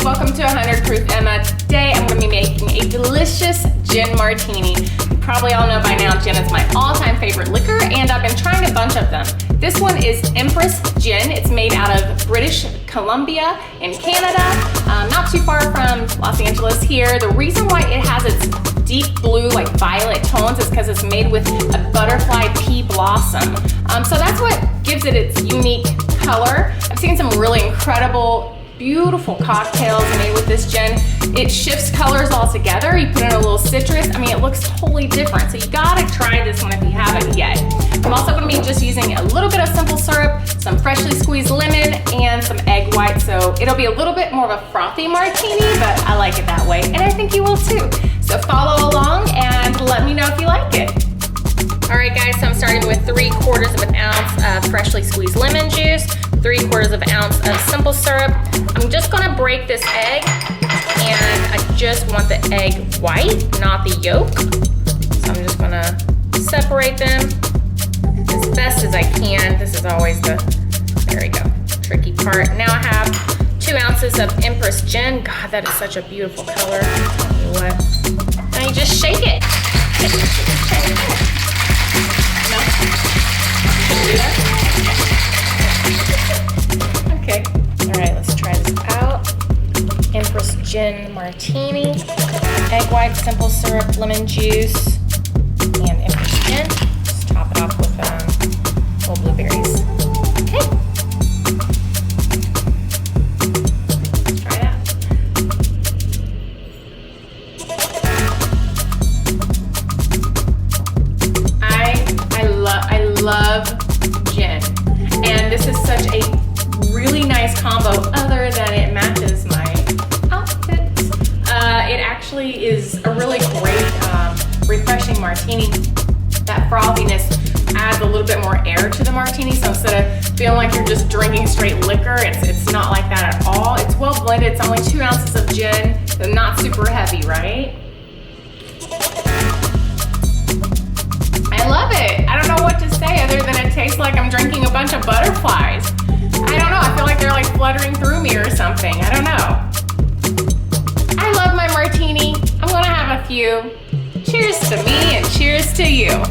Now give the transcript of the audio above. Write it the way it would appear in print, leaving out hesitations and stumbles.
welcome to 100 Proof Emma. Today I'm going to be making a delicious gin martini. You probably all know by now gin is my all-time favorite liquor, and I've been trying a bunch of them. This one is Empress Gin. It's made out of British Columbia in Canada, not too far from Los Angeles here. The reason why it has its deep blue, like violet tones, is because it's made with a butterfly pea blossom. So that's what gives it its unique color. I've seen some really incredible, beautiful cocktails made with this gin. It shifts colors altogether. You put in a little citrus. I mean, it looks totally different. So you gotta try this one if you haven't yet. I'm also gonna be just using a little bit of simple syrup, some freshly squeezed lemon, and some egg white. So it'll be a little bit more of a frothy martini, but I like it that way. And I think you will too. So follow along and let me know if you like it. All right guys, so I'm starting with 3/4 of an ounce of freshly squeezed lemon juice, 3/4 of an ounce of simple syrup. I'm just gonna break this egg, and I just want the egg white, not the yolk. So I'm just gonna separate them as best as I can. This is always the, there we go, tricky part. Now I have 2 ounces of Empress Gin. God, that is such a beautiful color. I'll tell you what. Now you just shake it. Okay, all right, let's try this out. Empress Gin Martini, egg white, simple syrup, lemon juice, and Empress Gin. Just top it off with little blueberries. Okay. Let's try it out. I love gin, and this is such a really nice combo other than it matches my outfit. It actually is a really great refreshing martini. That frothiness adds a little bit more air to the martini, so instead of feeling like you're just drinking straight liquor, it's not like that at all. It's well blended. It's only 2 ounces of gin, so not super heavy, right? I love it. I don't know what to say other than it tastes like I'm drinking a bunch of butterflies. I don't know, I feel like they're like fluttering through me or something. I don't know. I love my martini. I'm gonna have a few. Cheers to me and cheers to you.